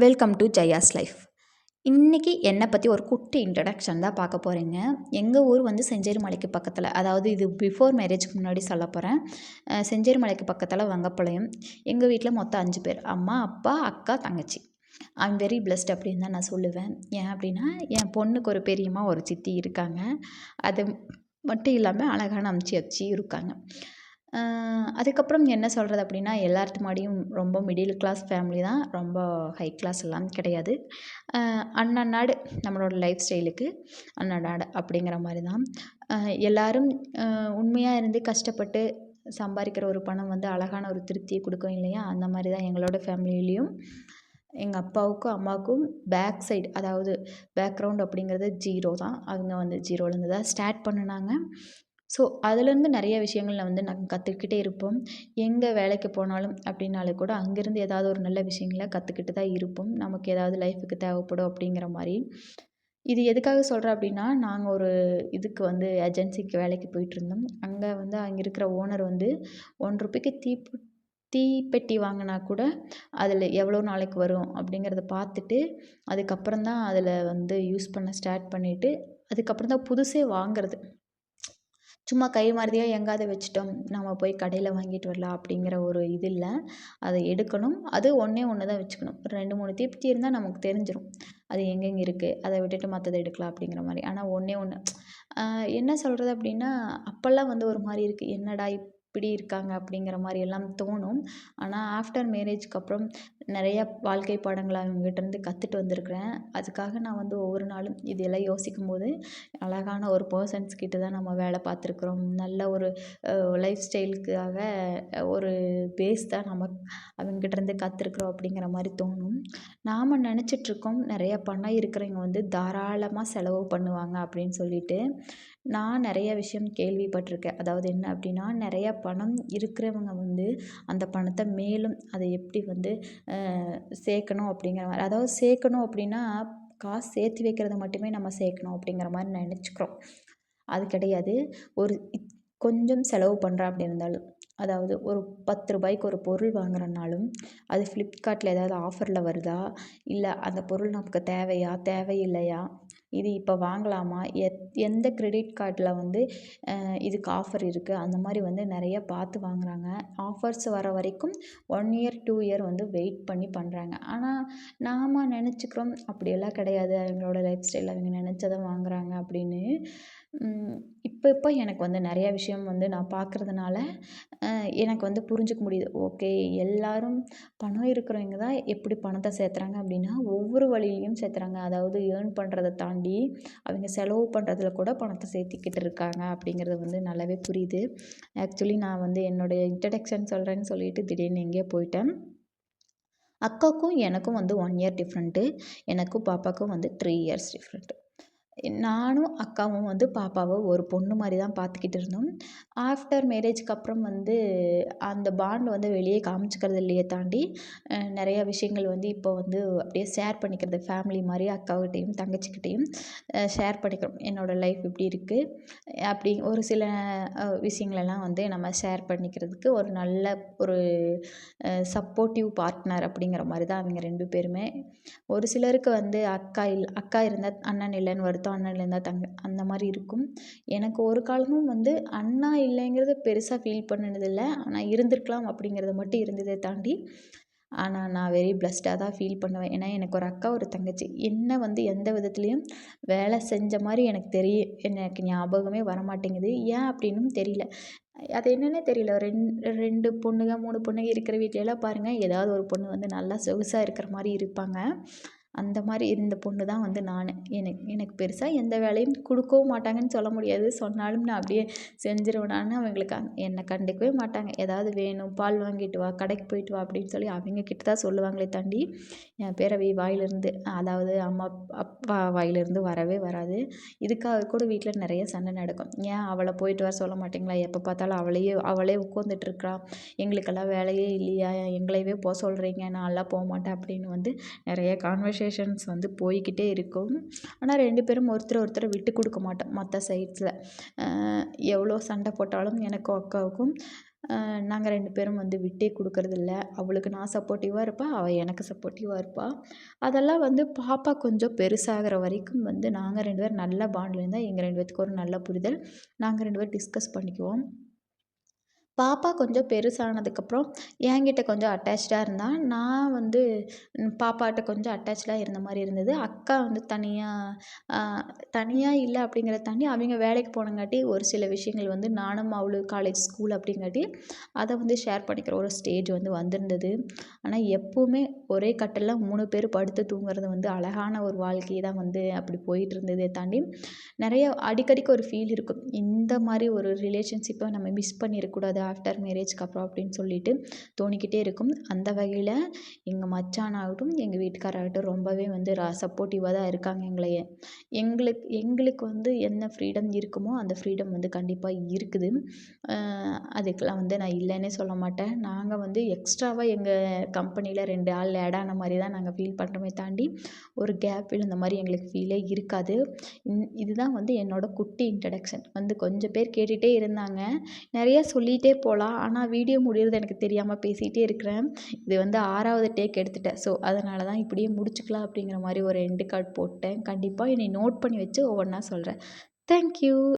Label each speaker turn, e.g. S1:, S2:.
S1: Welcome to Jaya's life. இன்றைக்கி என்னை பற்றி ஒரு குட்டி இன்ட்ரடக்ஷன் தான் பார்க்க போகிறீங்க. எங்கள் ஊர் வந்து செஞ்சேரி மலைக்கு பக்கத்தில், அதாவது இது பிஃபோர் மேரேஜ்க்கு முன்னாடி சொல்ல போகிறேன். செஞ்சேரி மலைக்கு பக்கத்தில் வங்கப்பாளையம். எங்கள் வீட்டில் மொத்தம் 5 பேர்: அம்மா, அப்பா, அக்கா, தங்கச்சி. ஐம் வெரி பிளெஸ்ட் அப்படின்னு தான் நான் சொல்லுவேன். ஏன் அப்படின்னா, என் பொண்ணுக்கு ஒரு பெரியம்மா, ஒரு சித்தி இருக்காங்க. அது மட்டும் இல்லாமல் அழகான அம்ச்சி அச்சி இருக்காங்க. அதுக்கப்புறம் என்ன சொல்கிறது அப்படின்னா, எல்லார்த்து முன்னாடியும் ரொம்ப மிடில் கிளாஸ் ஃபேமிலி தான், ரொம்ப ஹை கிளாஸ் எல்லாம் கிடையாது. அன்னநாடு நம்மளோட லைஃப் ஸ்டைலுக்கு அன்னநாடு அப்படிங்கிற மாதிரி தான். எல்லோரும் உண்மையாக இருந்து கஷ்டப்பட்டு சம்பாதிக்கிற ஒரு பணம் வந்து அழகான ஒரு திருப்தியை கொடுக்கும் இல்லையா? அந்த மாதிரி தான் எங்களோட ஃபேமிலியிலையும். எங்கள் அப்பாவுக்கும் அம்மாவுக்கும் பேக் சைடு, அதாவது பேக்ரவுண்ட் அப்படிங்கிறது ஜீரோ தான். அவங்க வந்து ஜீரோலேருந்து தான் ஸ்டார்ட் பண்ணினாங்க. ஸோ அதுலேருந்து நிறைய விஷயங்கள் வந்து நாங்கள் கற்றுக்கிட்டே இருப்போம். எங்கே வேலைக்கு போனாலும் அப்படின்னாலே கூட அங்கேருந்து ஏதாவது ஒரு நல்ல விஷயங்களை கற்றுக்கிட்டு தான் இருப்போம். நமக்கு ஏதாவது லைஃபுக்கு தேவைப்படும் அப்படிங்கிற மாதிரி. இது எதுக்காக சொல்கிறேன் அப்படின்னா, நாங்கள் ஒரு இதுக்கு வந்து ஏஜென்சிக்கு வேலைக்கு போயிட்டுருந்தோம். அங்கே வந்து அங்கே இருக்கிற ஓனர் வந்து ₹1 தீப்பெட்டி வாங்கினா கூட அதில் எவ்வளோ நாளைக்கு வரும் அப்படிங்கிறத பார்த்துட்டு, அதுக்கப்புறம் தான் அதில் வந்து யூஸ் பண்ண ஸ்டார்ட் பண்ணிவிட்டு, அதுக்கப்புறம் தான் புதுசே வாங்கிறது. சும்மா கை மறதியாக எங்காவது வச்சுட்டோம், நம்ம போய் கடையில் வாங்கிட்டு வரலாம் அப்படிங்கிற ஒரு இது இல்லை. அதை எடுக்கணும். அது ஒன்றே ஒன்று தான் வச்சுக்கணும். 2, 3 தீப்பெட்டி இருந்தால் நமக்கு தெரிஞ்சிடும் அது எங்கெங்கே இருக்குது, அதை விட்டுட்டு மற்றதை எடுக்கலாம் அப்படிங்கிற மாதிரி. ஆனால் ஒன்றே ஒன்று என்ன சொல்கிறது அப்படின்னா, அப்போல்லாம் வந்து ஒரு மாதிரி இருக்குது, என்னடா இப்படி இருக்காங்க அப்படிங்கிற மாதிரி எல்லாம் தோணும். ஆனால் ஆஃப்டர் மேரேஜ்க்கு அப்புறம் நிறைய வாழ்க்கை பாடங்களை அவங்ககிட்டேருந்து கற்றுட்டு வந்திருக்கிறேன். அதுக்காக நான் வந்து ஒவ்வொரு நாளும் இதெல்லாம் யோசிக்கும்போது, அழகான ஒரு பர்சன்ஸ் கிட்ட தான் நம்ம வேலை பார்த்துருக்குறோம். நல்ல ஒரு லைஃப் ஸ்டைலுக்காக ஒரு பேஸ் தான் நம்ம அவங்ககிட்டேருந்து கற்றுருக்குறோம் அப்படிங்கிற மாதிரி தோணும். நாம் நினச்சிட்ருக்கோம் நிறைய பணம் இருக்கிறவங்க வந்து தாராளமாக செலவு பண்ணுவாங்க அப்படின்னு சொல்லிட்டு. நான் நிறைய விஷயம் கேள்விப்பட்டிருக்கேன். அதாவது என்ன அப்படின்னா, நிறைய பணம் இருக்கிறவங்க வந்து அந்த பணத்தை மேலும் அதை எப்படி வந்து சேர்க்கணும் அப்படிங்கிற மாதிரி, அதாவது சேர்க்கணும் அப்படின்னா காசு சேர்த்து வைக்கிறத மட்டுமே நம்ம சேர்க்கணும் அப்படிங்கிற மாதிரி நினச்சிக்கிறோம். அது கிடையாது. ஒரு கொஞ்சம் செலவு பண்ணுறேன் அப்படி இருந்தாலும், அதாவது ஒரு ₹10 ஒரு பொருள் வாங்குறனாலும், அது ஃப்ளிப்கார்ட்டில் ஏதாவது ஆஃபரில் வருதா, இல்லை அந்த பொருள் நமக்கு தேவையா, தேவையில்லையா, இது இப்போ வாங்கலாமா, எந்த கிரெடிட் கார்டில் வந்து இதுக்கு ஆஃபர் இருக்குது, அந்த மாதிரி வந்து நிறைய பார்த்து வாங்குகிறாங்க. ஆஃபர்ஸ் வர வரைக்கும் 1 இயர் 2 இயர் வந்து வெயிட் பண்ணி பண்ணுறாங்க. ஆனால் நாம் நினச்சிக்கிறோம் அப்படியெல்லாம் கிடையாது, அவங்களோட லைஃப் ஸ்டைல் அவங்க நினச்சதை வாங்குகிறாங்க அப்படின்னு. இப்போ எனக்கு வந்து நிறையா விஷயம் வந்து நான் பார்க்குறதுனால எனக்கு வந்து புரிஞ்சுக்க முடியுது. ஓகே, எல்லோரும் பணம் இருக்கிறவங்க தான் எப்படி பணத்தை சேர்த்துறாங்க அப்படின்னா, ஒவ்வொரு வழியிலையும் சேர்த்துறாங்க. அதாவது ஏர்ன் பண்ணுறதை தாண்டி அவங்க செலவு பண்ணுறதுல கூட பணத்தை சேர்த்திக்கிட்டு இருக்காங்க அப்படிங்கிறது வந்து நல்லாவே புரியுது. ஆக்சுவலி நான் வந்து என்னுடைய இன்ட்ரடக்ஷன் சொல்கிறேன்னு சொல்லிட்டு திடீர்னு எங்கேயோ போயிட்டேன். அக்காவுக்கும் எனக்கும் வந்து 1 இயர் டிஃப்ரெண்ட்டு. எனக்கும் பாப்பாவுக்கும் வந்து 3 இயர்ஸ் டிஃப்ரெண்ட்டு. நானும் அக்காவும் வந்து பாப்பாவை ஒரு பொண்ணு மாதிரி தான் பார்த்துக்கிட்டு இருந்தோம். ஆஃப்டர் மேரேஜ்க்கு அப்புறம் வந்து அந்த பாண்ட் வந்து வெளியே காமிச்சிக்கிறது இல்லையே தாண்டி நிறையா விஷயங்கள் வந்து இப்போ வந்து அப்படியே ஷேர் பண்ணிக்கிறது. ஃபேமிலி மாதிரி அக்காக்கிட்டேயும் தங்கச்சிக்கிட்டேயும் ஷேர் பண்ணிக்கிறோம். என்னோடய லைஃப் இப்படி இருக்குது அப்படி ஒரு சில விஷயங்களெல்லாம் வந்து நம்ம ஷேர் பண்ணிக்கிறதுக்கு ஒரு நல்ல ஒரு சப்போர்ட்டிவ் பார்ட்னர் அப்படிங்கிற மாதிரி தான் அவங்க 2 பேருமே. ஒரு சிலருக்கு வந்து அக்கா இருந்தால் அண்ணன் இல்லைன்னு வருத்தம், அண்ணன் இருந்தால் அந்த மாதிரி இருக்கும். எனக்கு ஒரு காலமும் வந்து அண்ணா இல்லைங்கிறது பெருசாக ஃபீல் பண்ணினதில்ல. ஆனால் இருந்திருக்கலாம் அப்படிங்கிறது மட்டும் இருந்ததே தாண்டி, ஆனால் நான் வெரி பிளஸ்டாக தான் ஃபீல் பண்ணுவேன். ஏன்னா எனக்கு ஒரு அக்கா, ஒரு தங்கச்சி. என்ன வந்து எந்த விதத்துலேயும் வேலை செஞ்ச மாதிரி எனக்கு ஞாபகமே வரமாட்டேங்குது. ஏன் அப்படின்னும் தெரியல. அது என்னன்னே தெரியல. 2 பொண்ணுங்க 3 பொண்ணுங்க இருக்கிற வீட்லலாம் பாருங்கள், ஏதாவது ஒரு பொண்ணு வந்து நல்லா சொகுசாக இருக்கிற மாதிரி இருப்பாங்க. அந்த மாதிரி இருந்த பொண்ணு தான் வந்து நான். எனக்கு பெருசாக எந்த வேலையும் கொடுக்கவும் மாட்டாங்கன்னு சொல்ல முடியாது. சொன்னாலும் நான் அப்படியே செஞ்சுருவேன். அவங்களுக்கு என்னை கண்டுக்கவே மாட்டாங்க. ஏதாவது வேணும், பால் வாங்கிட்டு வா, கடைக்கு போயிட்டு வா அப்படின்னு சொல்லி அவங்க கிட்ட தான் சொல்லுவாங்களே தாண்டி, என் பேரவி வாயிலிருந்து, அதாவது அம்மா அப்பா வாயிலிருந்து வரவே வராது. இதுக்காக கூட வீட்டில் நிறைய சண்டை நடக்கும். ஏன் அவளை போயிட்டு வர சொல்ல மாட்டிங்களா, எப்போ பார்த்தாலும் அவளே உட்காந்துட்டு இருக்கிறா, எங்களுக்கெல்லாம் வேலையே இல்லையா, எங்களையவே போக சொல்கிறீங்க, நான்லாம் போக மாட்டேன் அப்படின்னு வந்து நிறைய கான்வர்சேஷன்ஸ் வந்து போய்க்கிட்டே இருக்கும். ஆனால் 2 பேரும் ஒருத்தர் விட்டு கொடுக்க மாட்டோம். மற்ற சைட்ஸில் எவ்வளோ சண்டை போட்டாலும் எனக்கும் அக்காவுக்கும் நாங்கள் 2 பேரும் வந்து விட்டே கொடுக்கறதில்ல. அவளுக்கு நான் சப்போர்ட்டிவாக இருப்பேன், அவள் எனக்கு சப்போர்ட்டிவாக இருப்பாள். அதெல்லாம் வந்து பாப்பா கொஞ்சம் பெருசாகிற வரைக்கும் வந்து நாங்கள் 2 பேரும் நல்ல பாண்டில் இருந்தால் எங்கள் 2 பேத்துக்கு ஒரு நல்ல புரிதல். நாங்கள் 2 பேரும் டிஸ்கஸ் பண்ணிக்குவோம். பாப்பா கொஞ்சம் பெருசானதுக்கப்புறம் என்கிட்ட கொஞ்சம் அட்டாச்சாக இருந்தா. நான் வந்து பாப்பாட்ட கொஞ்சம் அட்டாச்சாக இருந்த மாதிரி இருந்தது. அக்கா வந்து தனியாக இல்லை அப்படிங்கிறத தாண்டி அவங்க வேலைக்கு போனங்காட்டி ஒரு சில விஷயங்கள் வந்து நானும் அவளும் காலேஜ் ஸ்கூல் அப்படிங்காட்டி அதை வந்து ஷேர் பண்ணிக்கிற ஒரு ஸ்டேஜ் வந்து வந்திருந்தது. ஆனால் எப்போவுமே ஒரே கட்டில்ல 3 பேர் படுத்து தூங்குறது வந்து அழகான ஒரு வாழ்க்கை தான் வந்து அப்படி போயிட்டு இருந்ததே தாண்டி நிறைய அடிக்கடிக்கு ஒரு ஃபீல் இருக்கும். இந்த மாதிரி ஒரு ரிலேஷன்ஷிப்பை நம்ம மிஸ் பண்ணிடக்கூடாது ஆஃப்டர் மேரேஜ்க்கு அப்புறம் அப்படின்னு சொல்லிட்டு தோணிக்கிட்டே இருக்கும். அந்த வகையில் எங்கள் மச்சானாகட்டும் எங்கள் வீட்டுக்காராகட்டும் ரொம்பவே வந்து சப்போர்ட்டிவாக தான் இருக்காங்க எங்களையே. எங்களுக்கு வந்து என்ன ஃப்ரீடம் இருக்குமோ அந்த ஃப்ரீடம் வந்து கண்டிப்பாக இருக்குது. அதுக்கெல்லாம் வந்து நான் இல்லைன்னே சொல்ல மாட்டேன். நாங்கள் வந்து எக்ஸ்ட்ராவாக எங்கள் கம்பெனியில் 2 ஆள் ஆட் ஆன மாதிரி தான் நாங்கள் ஃபீல் பண்ணுறோமே தாண்டி ஒரு கேப் விழுந்த மாதிரி எங்களுக்கு ஃபீலே இருக்காது. இதுதான் வந்து என்னோடய குட்டி இன்ட்ரடக்ஷன். வந்து கொஞ்சம் பேர் கேட்டுகிட்டே இருந்தாங்க. நிறைய சொல்லிகிட்டே போகலாம். ஆனால் வீடியோ முடிகிறது எனக்கு தெரியாமல் பேசிகிட்டே இருக்கிறேன். இது வந்து 6வது டேக் எடுத்துட்டேன். ஸோ அதனால தான் இப்படியே முடிச்சுக்கலாம் அப்படிங்கிற மாதிரி ஒரு எண்டு கார்ட் போட்டேன். கண்டிப்பாக என்னை நோட் பண்ணி வச்சு ஒவ்வொன்றா சொல்கிறேன். Thank you.